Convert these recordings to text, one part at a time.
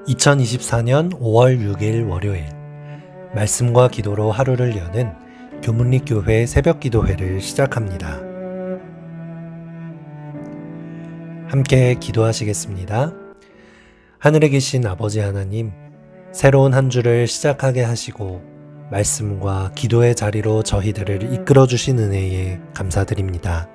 2024년 5월 6일 월요일 말씀과 기도로 하루를 여는 교문리교회 새벽기도회를 시작합니다. 함께 기도하시겠습니다. 하늘에 계신 아버지 하나님, 새로운 한 주를 시작하게 하시고 말씀과 기도의 자리로 저희들을 이끌어 주신 은혜에 감사드립니다.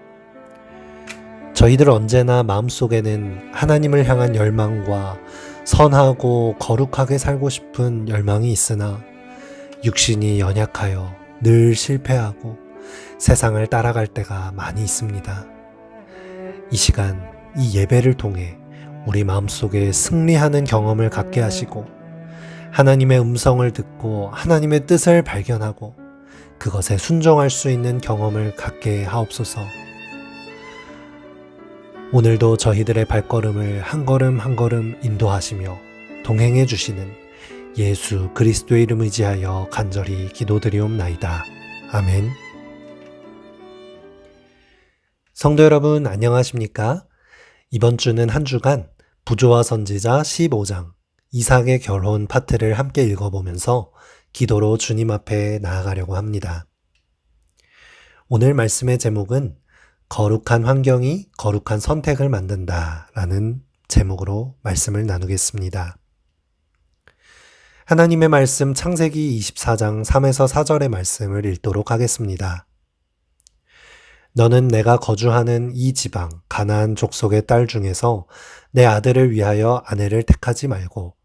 저희들 언제나 마음속에는 하나님을 향한 열망과 선하고 거룩하게 살고 싶은 열망이 있으나 육신이 연약하여 늘 실패하고 세상을 따라갈 때가 많이 있습니다. 이 시간, 이 예배를 통해 우리 마음속에 승리하는 경험을 갖게 하시고 하나님의 음성을 듣고 하나님의 뜻을 발견하고 그것에 순종할 수 있는 경험을 갖게 하옵소서. 오늘도 저희들의 발걸음을 한 걸음 한 걸음 인도하시며 동행해 주시는 예수 그리스도의 이름 의지하여 간절히 기도드리옵나이다. 아멘. 성도 여러분 안녕하십니까? 이번 주는 한 주간 부조와 선지자 15장 이삭의 결혼 파트를 함께 읽어보면서 기도로 주님 앞에 나아가려고 합니다. 오늘 말씀의 제목은 거룩한 환경이 거룩한 선택을 만든다 라는 제목으로 말씀을 나누겠습니다. 하나님의 말씀 창세기 24장 3에서 4절의 말씀을 읽도록 하겠습니다. 너는 내가 거주하는 이 지방 가나안 족속의 딸 중에서 내 아들을 위하여 아내를 택하지 말고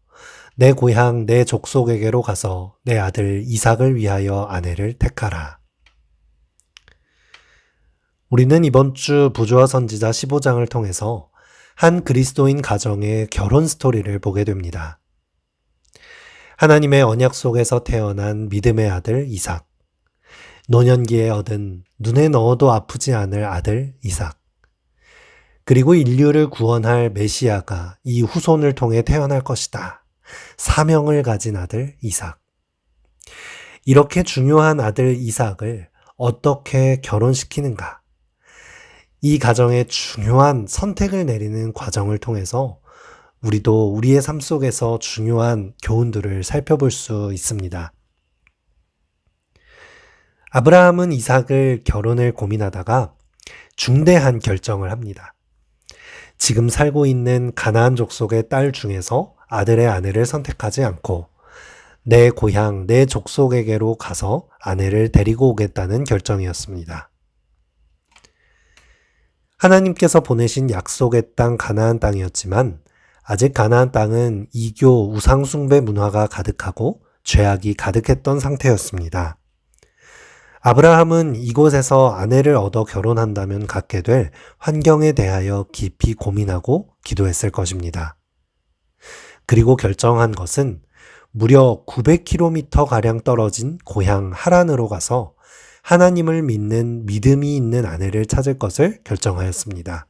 내 고향 내 족속에게로 가서 내 아들 이삭을 위하여 아내를 택하라. 우리는 이번 주 부조와 선지자 15장을 통해서 한 그리스도인 가정의 결혼 스토리를 보게 됩니다. 하나님의 언약 속에서 태어난 믿음의 아들 이삭, 노년기에 얻은 눈에 넣어도 아프지 않을 아들 이삭, 그리고 인류를 구원할 메시아가 이 후손을 통해 태어날 것이다. 사명을 가진 아들 이삭. 이렇게 중요한 아들 이삭을 어떻게 결혼시키는가? 이 가정의 중요한 선택을 내리는 과정을 통해서 우리도 우리의 삶 속에서 중요한 교훈들을 살펴볼 수 있습니다. 아브라함은 이삭을 결혼을 고민하다가 중대한 결정을 합니다. 지금 살고 있는 가나안 족속의 딸 중에서 아들의 아내를 선택하지 않고 내 고향, 내 족속에게로 가서 아내를 데리고 오겠다는 결정이었습니다. 하나님께서 보내신 약속의 땅 가나안 땅이었지만 아직 가나안 땅은 이교 우상숭배 문화가 가득하고 죄악이 가득했던 상태였습니다. 아브라함은 이곳에서 아내를 얻어 결혼한다면 갖게 될 환경에 대하여 깊이 고민하고 기도했을 것입니다. 그리고 결정한 것은 무려 900km가량 떨어진 고향 하란으로 가서 하나님을 믿는 믿음이 있는 아내를 찾을 것을 결정하였습니다.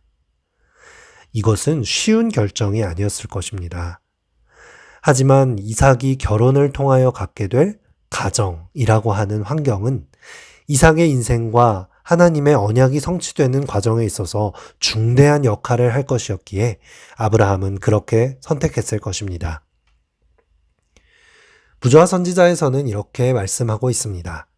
이것은 쉬운 결정이 아니었을 것입니다. 하지만 이삭이 결혼을 통하여 갖게 될 가정이라고 하는 환경은 이삭의 인생과 하나님의 언약이 성취되는 과정에 있어서 중대한 역할을 할 것이었기에 아브라함은 그렇게 선택했을 것입니다. 부조와 선지자에서는 이렇게 말씀하고 있습니다.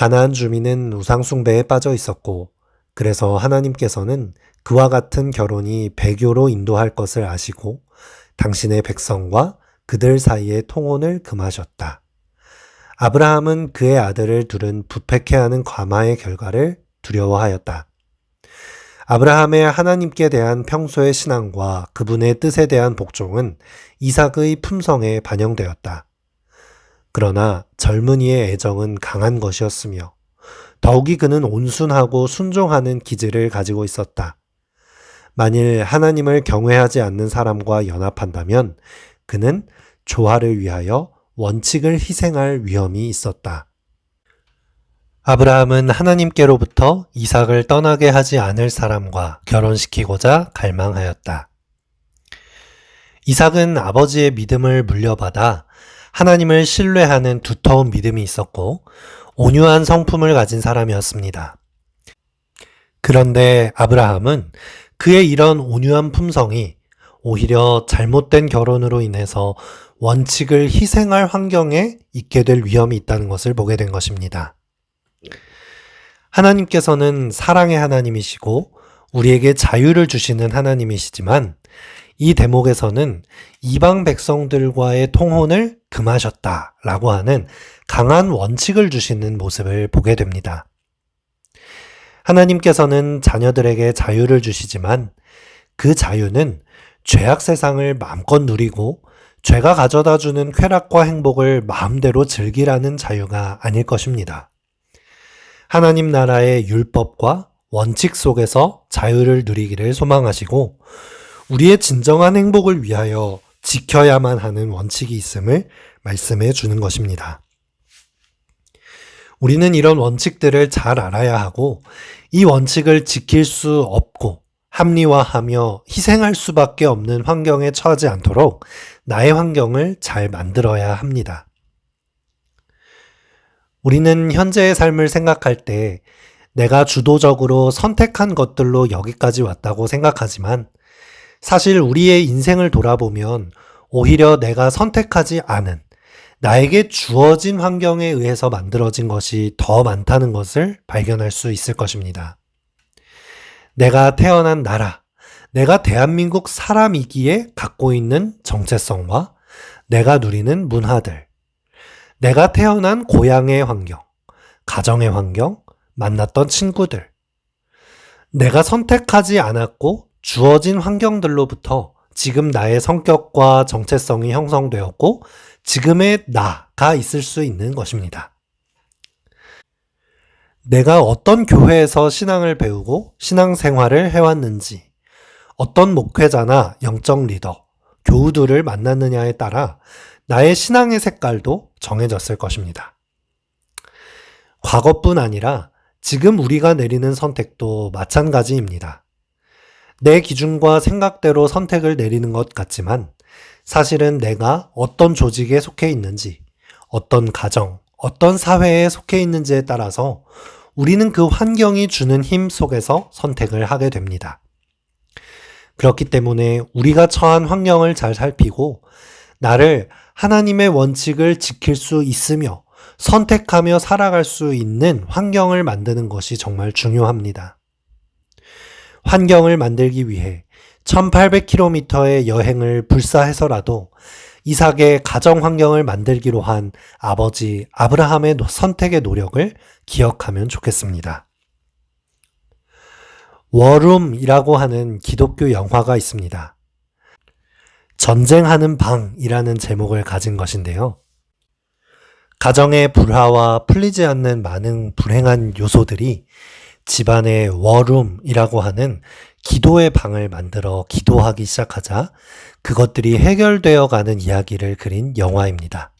가나안 주민은 우상숭배에 빠져 있었고 그래서 하나님께서는 그와 같은 결혼이 배교로 인도할 것을 아시고 당신의 백성과 그들 사이의 통혼을 금하셨다. 아브라함은 그의 아들을 둘은 부패케하는 과마의 결과를 두려워하였다. 아브라함의 하나님께 대한 평소의 신앙과 그분의 뜻에 대한 복종은 이삭의 품성에 반영되었다. 그러나 젊은이의 애정은 강한 것이었으며 더욱이 그는 온순하고 순종하는 기질을 가지고 있었다. 만일 하나님을 경외하지 않는 사람과 연합한다면 그는 조화를 위하여 원칙을 희생할 위험이 있었다. 아브라함은 하나님께로부터 이삭을 떠나게 하지 않을 사람과 결혼시키고자 갈망하였다. 이삭은 아버지의 믿음을 물려받아 하나님을 신뢰하는 두터운 믿음이 있었고 온유한 성품을 가진 사람이었습니다. 그런데 아브라함은 그의 이런 온유한 품성이 오히려 잘못된 결혼으로 인해서 원칙을 희생할 환경에 있게 될 위험이 있다는 것을 보게 된 것입니다. 하나님께서는 사랑의 하나님이시고 우리에게 자유를 주시는 하나님이시지만 이 대목에서는 이방 백성들과의 통혼을 금하셨다라고 하는 강한 원칙을 주시는 모습을 보게 됩니다. 하나님께서는 자녀들에게 자유를 주시지만 그 자유는 죄악 세상을 마음껏 누리고 죄가 가져다주는 쾌락과 행복을 마음대로 즐기라는 자유가 아닐 것입니다. 하나님 나라의 율법과 원칙 속에서 자유를 누리기를 소망하시고 우리의 진정한 행복을 위하여 지켜야만 하는 원칙이 있음을 말씀해 주는 것입니다. 우리는 이런 원칙들을 잘 알아야 하고 이 원칙을 지킬 수 없고 합리화하며 희생할 수밖에 없는 환경에 처하지 않도록 나의 환경을 잘 만들어야 합니다. 우리는 현재의 삶을 생각할 때 내가 주도적으로 선택한 것들로 여기까지 왔다고 생각하지만 사실 우리의 인생을 돌아보면 오히려 내가 선택하지 않은 나에게 주어진 환경에 의해서 만들어진 것이 더 많다는 것을 발견할 수 있을 것입니다. 내가 태어난 나라, 내가 대한민국 사람이기에 갖고 있는 정체성과 내가 누리는 문화들, 내가 태어난 고향의 환경, 가정의 환경, 만났던 친구들, 내가 선택하지 않았고 주어진 환경들로부터 지금 나의 성격과 정체성이 형성되었고 지금의 나가 있을 수 있는 것입니다. 내가 어떤 교회에서 신앙을 배우고 신앙생활을 해왔는지, 어떤 목회자나 영적 리더, 교우들을 만났느냐에 따라 나의 신앙의 색깔도 정해졌을 것입니다. 과거뿐 아니라 지금 우리가 내리는 선택도 마찬가지입니다. 내 기준과 생각대로 선택을 내리는 것 같지만 사실은 내가 어떤 조직에 속해 있는지, 어떤 가정, 어떤 사회에 속해 있는지에 따라서 우리는 그 환경이 주는 힘 속에서 선택을 하게 됩니다. 그렇기 때문에 우리가 처한 환경을 잘 살피고 나를 하나님의 원칙을 지킬 수 있으며 선택하며 살아갈 수 있는 환경을 만드는 것이 정말 중요합니다. 환경을 만들기 위해 1800km의 여행을 불사해서라도 이삭의 가정 환경을 만들기로 한 아버지 아브라함의 선택의 노력을 기억하면 좋겠습니다. 워룸이라고 하는 기독교 영화가 있습니다. 전쟁하는 방이라는 제목을 가진 것인데요. 가정의 불화와 풀리지 않는 많은 불행한 요소들이 집안의 워룸이라고 하는 기도의 방을 만들어 기도하기 시작하자 그것들이 해결되어 가는 이야기를 그린 영화입니다.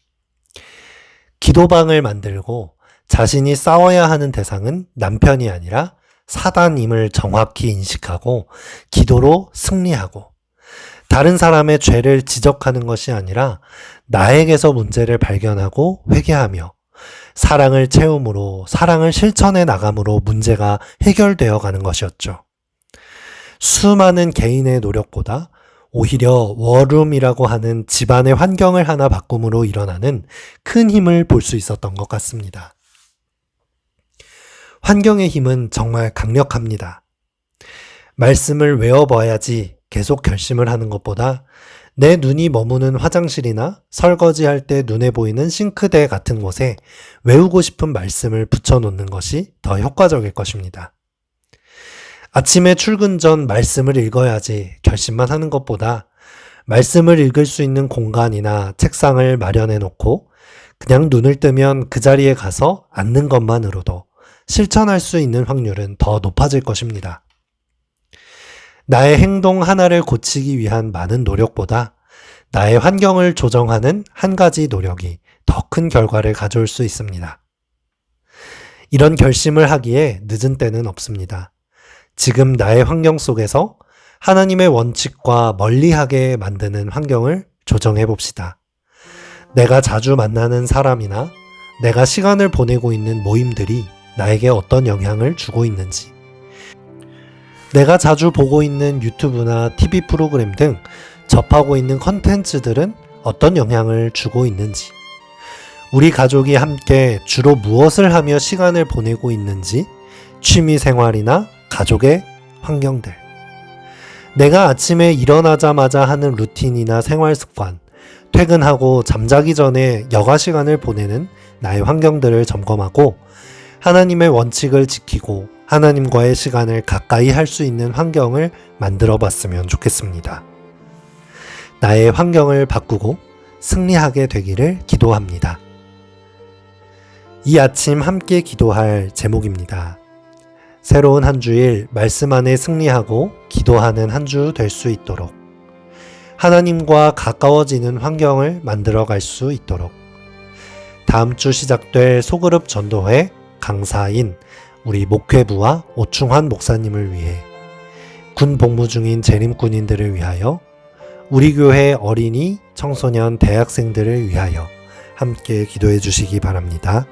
기도방을 만들고 자신이 싸워야 하는 대상은 남편이 아니라 사단임을 정확히 인식하고 기도로 승리하고 다른 사람의 죄를 지적하는 것이 아니라 나에게서 문제를 발견하고 회개하며 사랑을 채움으로 사랑을 실천해 나감으로 문제가 해결되어 가는 것이었죠. 수많은 개인의 노력보다 오히려 워룸이라고 하는 집안의 환경을 하나 바꿈으로 일어나는 큰 힘을 볼 수 있었던 것 같습니다. 환경의 힘은 정말 강력합니다. 말씀을 외워봐야지 계속 결심을 하는 것보다 내 눈이 머무는 화장실이나 설거지할 때 눈에 보이는 싱크대 같은 곳에 외우고 싶은 말씀을 붙여놓는 것이 더 효과적일 것입니다. 아침에 출근 전 말씀을 읽어야지 결심만 하는 것보다 말씀을 읽을 수 있는 공간이나 책상을 마련해 놓고 그냥 눈을 뜨면 그 자리에 가서 앉는 것만으로도 실천할 수 있는 확률은 더 높아질 것입니다. 나의 행동 하나를 고치기 위한 많은 노력보다 나의 환경을 조정하는 한 가지 노력이 더 큰 결과를 가져올 수 있습니다. 이런 결심을 하기에 늦은 때는 없습니다. 지금 나의 환경 속에서 하나님의 원칙과 멀리하게 만드는 환경을 조정해 봅시다. 내가 자주 만나는 사람이나 내가 시간을 보내고 있는 모임들이 나에게 어떤 영향을 주고 있는지, 내가 자주 보고 있는 유튜브나 TV 프로그램 등 접하고 있는 컨텐츠들은 어떤 영향을 주고 있는지, 우리 가족이 함께 주로 무엇을 하며 시간을 보내고 있는지, 취미 생활이나 가족의 환경들, 내가 아침에 일어나자마자 하는 루틴이나 생활 습관, 퇴근하고 잠자기 전에 여가 시간을 보내는 나의 환경들을 점검하고 하나님의 원칙을 지키고 하나님과의 시간을 가까이 할 수 있는 환경을 만들어 봤으면 좋겠습니다. 나의 환경을 바꾸고 승리하게 되기를 기도합니다. 이 아침 함께 기도할 제목입니다. 새로운 한 주일 말씀 안에 승리하고 기도하는 한 주 될 수 있도록, 하나님과 가까워지는 환경을 만들어 갈 수 있도록, 다음 주 시작될 소그룹 전도회 강사인 우리 목회부와 오충환 목사님을 위해, 군 복무 중인 재림군인들을 위하여, 우리 교회 어린이, 청소년, 대학생들을 위하여 함께 기도해 주시기 바랍니다.